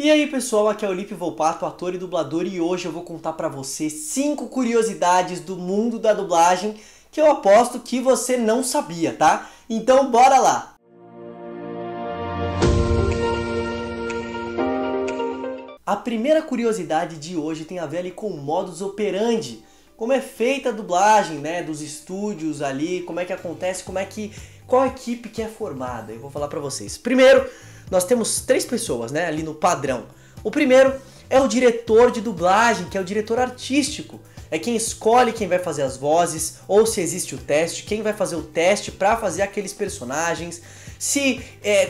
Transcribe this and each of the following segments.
E aí pessoal, aqui é o Lipe Volpato, ator e dublador, e hoje eu vou contar pra você 5 curiosidades do mundo da dublagem que eu aposto que você não sabia, tá? Então bora lá! A primeira curiosidade de hoje tem a ver ali com o modus operandi, como é feita a dublagem, né, dos estúdios ali, como é que acontece, qual equipe que é formada. Eu vou falar pra vocês. Primeiro, nós temos 3 pessoas, né, ali no padrão. O primeiro é o diretor de dublagem, que é o diretor artístico. É quem escolhe quem vai fazer as vozes, ou se existe o teste, quem vai fazer o teste pra fazer aqueles personagens,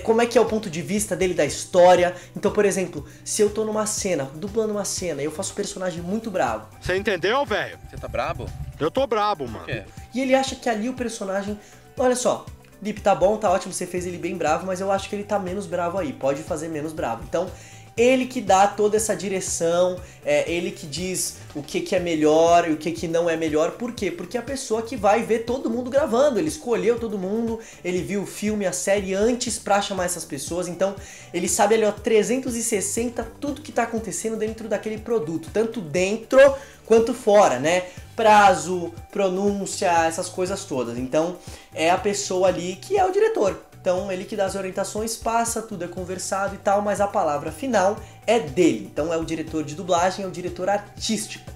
como é que é o ponto de vista dele da história. Então, por exemplo, se eu tô numa cena, dublando uma cena, e eu faço um personagem muito bravo. Você entendeu, velho? Você tá brabo? Eu tô brabo, mano. Por quê? E ele acha que ali o personagem, olha só, Lipe, tá bom, tá ótimo, você fez ele bem bravo, mas eu acho que ele tá menos bravo aí, pode fazer menos bravo. Então, ele que dá toda essa direção, ele que diz o que é melhor e o que não é melhor. Por quê? Porque é a pessoa que vai ver todo mundo gravando, ele escolheu todo mundo, ele viu o filme, a série antes pra chamar essas pessoas, então ele sabe ali, ó, 360 tudo que tá acontecendo dentro daquele produto, tanto dentro quanto fora, né? Prazo, pronúncia, essas coisas todas. Então é a pessoa ali que é o diretor. Então ele que dá as orientações, passa, tudo é conversado e tal, mas a palavra final é dele. Então é o diretor de dublagem, é o diretor artístico.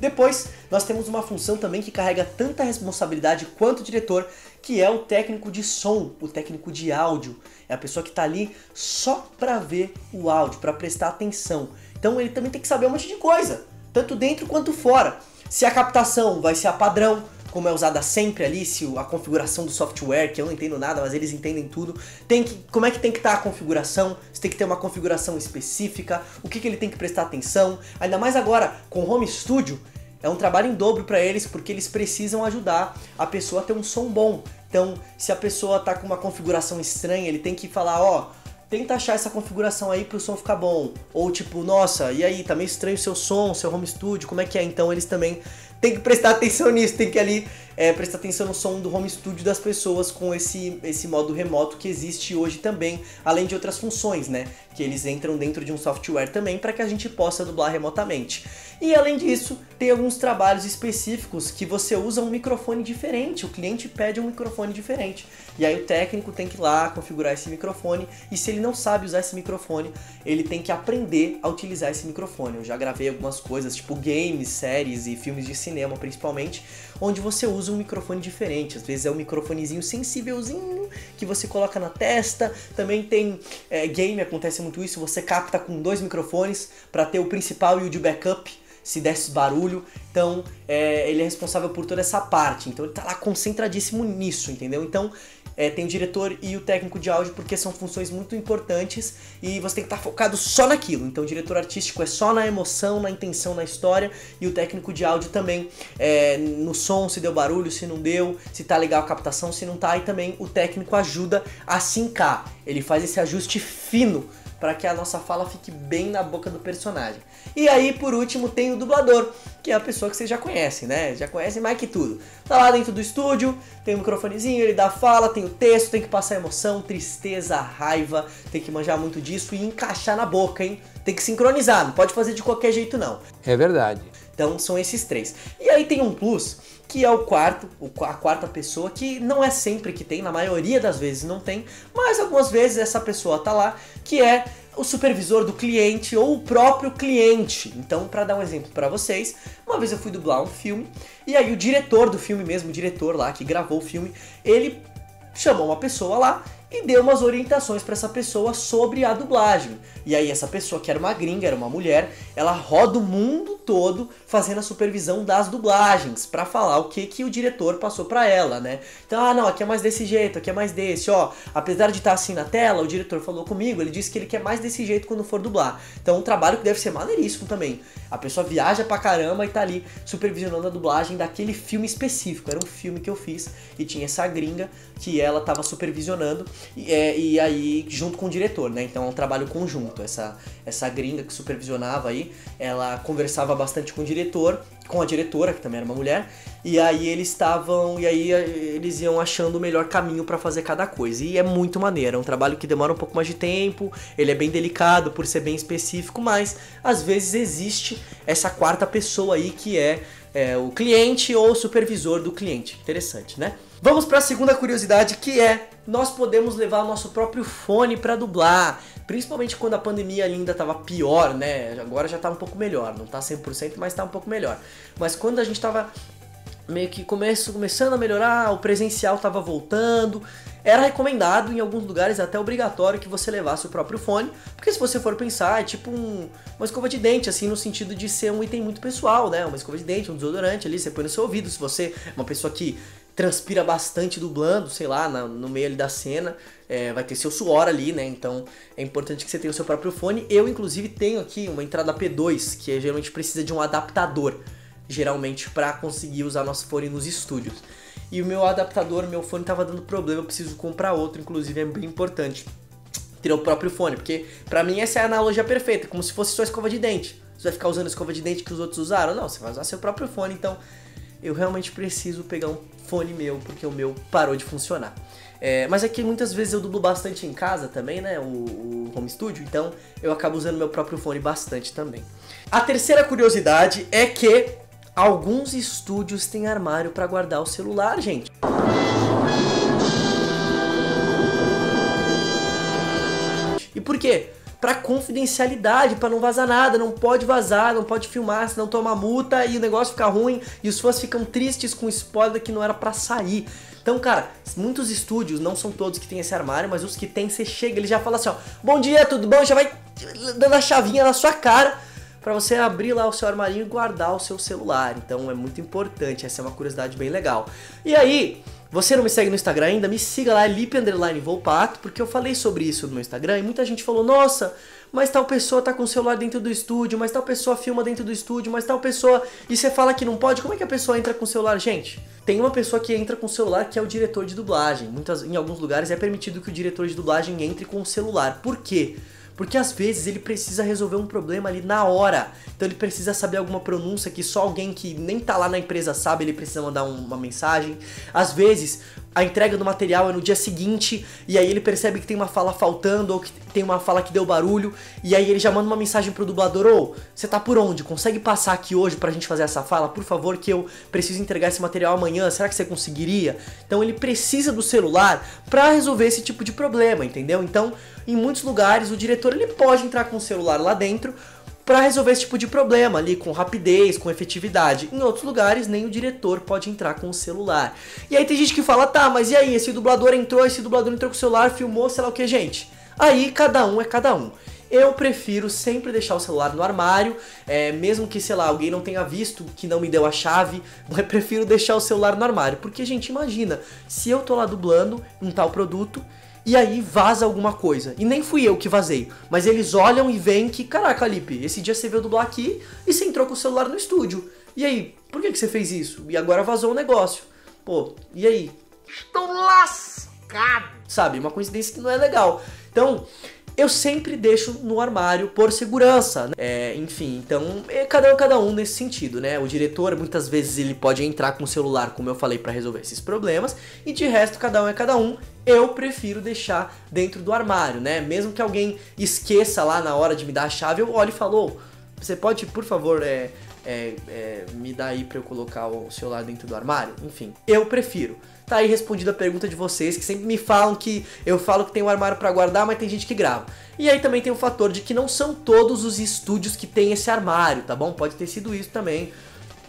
Depois nós temos uma função também que carrega tanta responsabilidade quanto o diretor, que é o técnico de som, o técnico de áudio. É a pessoa que está ali só para ver o áudio, para prestar atenção. Então ele também tem que saber um monte de coisa, tanto dentro quanto fora. Se a captação vai ser a padrão, como é usada sempre ali, se a configuração do software, que eu não entendo nada, mas eles entendem tudo, como é que tem que estar a configuração, se tem que ter uma configuração específica, o que ele tem que prestar atenção, ainda mais agora com o Home Studio, é um trabalho em dobro para eles, porque eles precisam ajudar a pessoa a ter um som bom. Então, se a pessoa tá com uma configuração estranha, ele tem que falar, ó, tenta achar essa configuração aí pro som ficar bom. Ou tipo, nossa, e aí, tá meio estranho o seu som, seu home studio, como é que é? Então eles também têm que prestar atenção nisso, tem que ali prestar atenção no som do home studio das pessoas com esse modo remoto que existe hoje também, além de outras funções, né? Que eles entram dentro de um software também para que a gente possa dublar remotamente. E além disso, tem alguns trabalhos específicos que você usa um microfone diferente, o cliente pede um microfone diferente. E aí o técnico tem que ir lá configurar esse microfone, e se ele não sabe usar esse microfone, ele tem que aprender a utilizar esse microfone. Eu já gravei algumas coisas, tipo games, séries e filmes de cinema principalmente, onde você usa um microfone diferente. Às vezes é um microfonezinho sensívelzinho que você coloca na testa. Também tem game, acontece muito isso, você capta com 2 microfones para ter o principal e o de backup, se desse barulho. Então ele é responsável por toda essa parte, então ele tá lá concentradíssimo nisso, entendeu? Então tem o diretor e o técnico de áudio, porque são funções muito importantes e você tem que estar focado só naquilo. Então o diretor artístico é só na emoção, na intenção, na história, e o técnico de áudio também no som, se deu barulho, se não deu, se tá legal a captação, se não tá, e também o técnico ajuda a sincar, ele faz esse ajuste fino para que a nossa fala fique bem na boca do personagem. E aí, por último, tem o dublador, que é a pessoa que vocês já conhecem, né? Já conhecem mais que tudo. Tá lá dentro do estúdio, tem o microfonezinho, ele dá fala, tem o texto, tem que passar emoção, tristeza, raiva, tem que manjar muito disso e encaixar na boca, hein? Tem que sincronizar, não pode fazer de qualquer jeito não. É verdade. Então são esses 3. E aí tem um plus, que é a quarta pessoa, que não é sempre que tem, na maioria das vezes não tem, mas algumas vezes essa pessoa tá lá, que é o supervisor do cliente ou o próprio cliente. Então, para dar um exemplo para vocês, uma vez eu fui dublar um filme, e aí o diretor do filme mesmo, o diretor lá que gravou o filme, ele chamou uma pessoa lá e deu umas orientações para essa pessoa sobre a dublagem. E aí essa pessoa, que era uma gringa, era uma mulher, ela roda o mundo todo fazendo a supervisão das dublagens, para falar o que o diretor passou para ela, né? Então, não, aqui é mais desse jeito, aqui é mais desse, ó. Apesar de estar assim na tela, o diretor falou comigo, ele disse que ele quer mais desse jeito quando for dublar. Então, um trabalho que deve ser maneiríssimo também. A pessoa viaja pra caramba e tá ali supervisionando a dublagem daquele filme específico. Era um filme que eu fiz e tinha essa gringa que ela tava supervisionando. E aí, junto com o diretor, né? Então é um trabalho conjunto. Essa gringa que supervisionava aí, ela conversava bastante com o diretor, com a diretora, que também era uma mulher, e aí eles iam achando o melhor caminho pra fazer cada coisa. E é muito maneiro, é um trabalho que demora um pouco mais de tempo, ele é bem delicado por ser bem específico, mas às vezes existe essa quarta pessoa aí que é o cliente ou o supervisor do cliente. Interessante, né? Vamos para a segunda curiosidade, que é: nós podemos levar o nosso próprio fone para dublar, principalmente quando a pandemia ainda estava pior, né? Agora já tá um pouco melhor, não tá 100%, mas tá um pouco melhor. Mas quando a gente tava meio que começando a melhorar, o presencial tava voltando, era recomendado, em alguns lugares até obrigatório, que você levasse o próprio fone, porque se você for pensar, é tipo uma escova de dente, assim, no sentido de ser um item muito pessoal, né? Uma escova de dente, um desodorante ali, você põe no seu ouvido. Se você é uma pessoa que transpira bastante dublando, sei lá, no meio ali da cena, vai ter seu suor ali, né? Então é importante que você tenha o seu próprio fone. Eu, inclusive, tenho aqui uma entrada P2, que geralmente precisa de um adaptador, geralmente, para conseguir usar nosso fone nos estúdios. E o meu adaptador, meu fone tava dando problema, eu preciso comprar outro, inclusive é bem importante ter o próprio fone, porque pra mim essa é a analogia perfeita, como se fosse sua escova de dente. Você vai ficar usando a escova de dente que os outros usaram? Não, você vai usar seu próprio fone. Então eu realmente preciso pegar um fone meu, porque o meu parou de funcionar. Mas é que muitas vezes eu dublo bastante em casa também, né, o home studio, então eu acabo usando meu próprio fone bastante também. A terceira curiosidade é que alguns estúdios têm armário para guardar o celular, gente. E por quê? Pra confidencialidade, pra não vazar nada, não pode vazar, não pode filmar, senão toma multa e o negócio fica ruim e os fãs ficam tristes com spoiler que não era pra sair. Então, cara, muitos estúdios, não são todos que tem esse armário, mas os que tem, você chega, ele já fala assim, ó: bom dia, tudo bom? Já vai dando a chavinha na sua cara pra você abrir lá o seu armarinho e guardar o seu celular. Então é muito importante, essa é uma curiosidade bem legal. E aí, você não me segue no Instagram ainda? Me siga lá, Lipe_Volpato, porque eu falei sobre isso no meu Instagram e muita gente falou: nossa, mas tal pessoa tá com o celular dentro do estúdio, mas tal pessoa filma dentro do estúdio, mas tal pessoa... E você fala que não pode, como é que a pessoa entra com o celular? Gente, tem uma pessoa que entra com o celular que é o diretor de dublagem. Em alguns lugares é permitido que o diretor de dublagem entre com o celular. Por quê? Porque às vezes ele precisa resolver um problema ali na hora. Então ele precisa saber alguma pronúncia que só alguém que nem tá lá na empresa sabe, ele precisa mandar uma mensagem. Às vezes a entrega do material é no dia seguinte e aí ele percebe que tem uma fala faltando ou que tem uma fala que deu barulho e aí ele já manda uma mensagem pro dublador: ô, você tá por onde? Consegue passar aqui hoje pra gente fazer essa fala? Por favor, que eu preciso entregar esse material amanhã, será que você conseguiria? Então ele precisa do celular pra resolver esse tipo de problema, entendeu? Então, em muitos lugares o diretor ele pode entrar com o celular lá dentro para resolver esse tipo de problema ali, com rapidez, com efetividade. Em outros lugares, nem o diretor pode entrar com o celular. E aí tem gente que fala: tá, mas e aí, esse dublador entrou com o celular, filmou, sei lá o que, gente. Aí cada um é cada um. Eu prefiro sempre deixar o celular no armário, mesmo que, sei lá, alguém não tenha visto, que não me deu a chave, mas prefiro deixar o celular no armário. Porque, gente, imagina, se eu tô lá dublando um tal produto e aí vaza alguma coisa, e nem fui eu que vazei, mas eles olham e veem que: caraca, Lipe, esse dia você veio dublar aqui e você entrou com o celular no estúdio. E aí, por que você fez isso? E agora vazou o negócio. Pô, e aí? Estou lascado! Sabe, uma coincidência que não é legal. Então, eu sempre deixo no armário por segurança, né? Enfim, então cada um nesse sentido, né? O diretor, muitas vezes, ele pode entrar com o celular, como eu falei, para resolver esses problemas, e de resto, cada um é cada um. Eu prefiro deixar dentro do armário, né? Mesmo que alguém esqueça lá na hora de me dar a chave, eu olho e falo: você pode, por favor, me dar aí pra eu colocar o celular dentro do armário? Enfim, eu prefiro. Tá aí respondida a pergunta de vocês, que sempre me falam que eu falo que tem um armário pra guardar, mas tem gente que grava. E aí também tem o fator de que não são todos os estúdios que tem esse armário, tá bom? Pode ter sido isso também.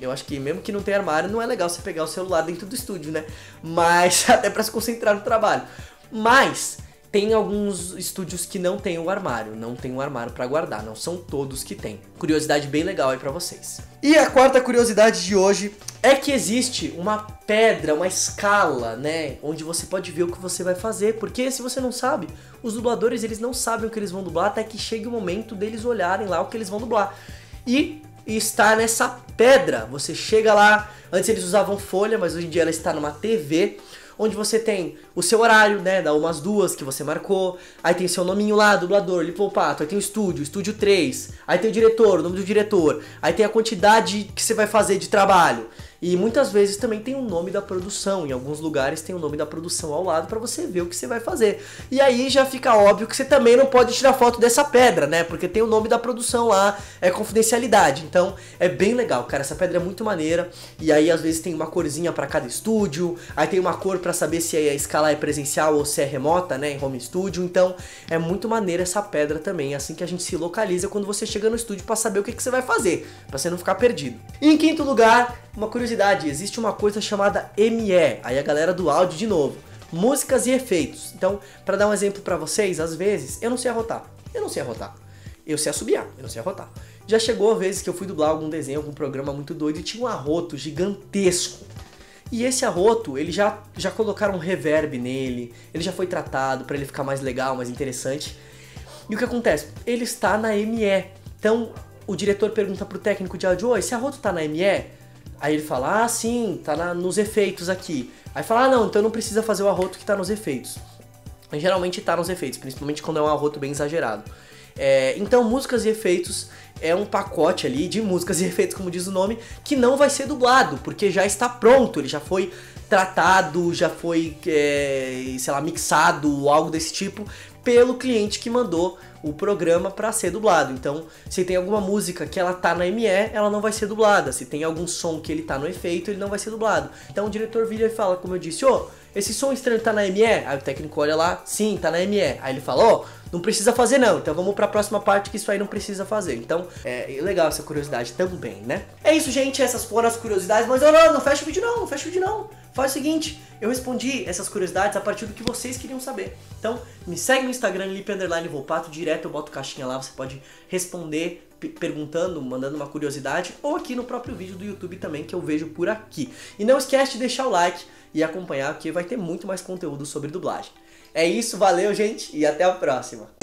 Eu acho que mesmo que não tenha armário, não é legal você pegar o celular dentro do estúdio, né? Mas até pra se concentrar no trabalho. Mas tem alguns estúdios que não tem o armário, não tem um armário pra guardar, não são todos que tem. Curiosidade bem legal aí pra vocês. E a quarta curiosidade de hoje é que existe uma pedra, uma escala, né, onde você pode ver o que você vai fazer, porque se você não sabe, os dubladores, eles não sabem o que eles vão dublar até que chegue o momento deles olharem lá o que eles vão dublar. E está nessa pedra, você chega lá, antes eles usavam folha, mas hoje em dia ela está numa TV, onde você tem o seu horário, né, da 1 às 2 que você marcou, aí tem seu nominho lá, dublador, Lipo Pato, aí tem o estúdio 3, aí tem o diretor, o nome do diretor, aí tem a quantidade que você vai fazer de trabalho. E muitas vezes também tem o nome da produção, em alguns lugares tem o nome da produção ao lado pra você ver o que você vai fazer. E aí já fica óbvio que você também não pode tirar foto dessa pedra, né? Porque tem o nome da produção lá, é confidencialidade. Então é bem legal, cara, essa pedra é muito maneira. E aí às vezes tem uma corzinha pra cada estúdio, aí tem uma cor pra saber se a escala é presencial ou se é remota, né, em home studio. Então é muito maneira essa pedra também, assim que a gente se localiza quando você chega no estúdio pra saber o que você vai fazer, pra você não ficar perdido. E em quinto lugar, uma curiosidade, existe uma coisa chamada ME, aí a galera do áudio de novo, músicas e efeitos. Então, pra dar um exemplo pra vocês, às vezes, eu não sei arrotar, eu sei assobiar, eu não sei arrotar. Já chegou vezes que eu fui dublar algum desenho, algum programa muito doido e tinha um arroto gigantesco. E esse arroto, ele já colocaram um reverb nele, ele já foi tratado pra ele ficar mais legal, mais interessante. E o que acontece? Ele está na ME, então o diretor pergunta pro técnico de áudio, esse arroto tá na ME? Aí ele fala, sim, tá nos efeitos aqui. Aí fala, não, então não precisa fazer o arroto que tá nos efeitos. E geralmente tá nos efeitos, principalmente quando é um arroto bem exagerado. Então músicas e efeitos é um pacote ali de músicas e efeitos, como diz o nome, que não vai ser dublado, porque já está pronto, ele já foi tratado, já foi, sei lá, mixado, algo desse tipo, pelo cliente que mandou o programa para ser dublado. Então, se tem alguma música que ela tá na ME, ela não vai ser dublada. Se tem algum som que ele tá no efeito, ele não vai ser dublado. Então o diretor vira e fala, como eu disse, esse som estranho tá na ME? Aí o técnico olha lá, sim, tá na ME. Aí ele fala, não precisa fazer não, então vamos pra próxima parte que isso aí não precisa fazer. Então, é legal essa curiosidade também, né? É isso, gente, essas foram as curiosidades, mas não fecha o vídeo não. Faz o seguinte, eu respondi essas curiosidades a partir do que vocês queriam saber. Então, me segue no Instagram, Lipe_Volpato, direto eu boto caixinha lá, você pode responder perguntando, mandando uma curiosidade, ou aqui no próprio vídeo do YouTube também, que eu vejo por aqui. E não esquece de deixar o like e acompanhar, porque vai ter muito mais conteúdo sobre dublagem. É isso, valeu, gente, e até a próxima!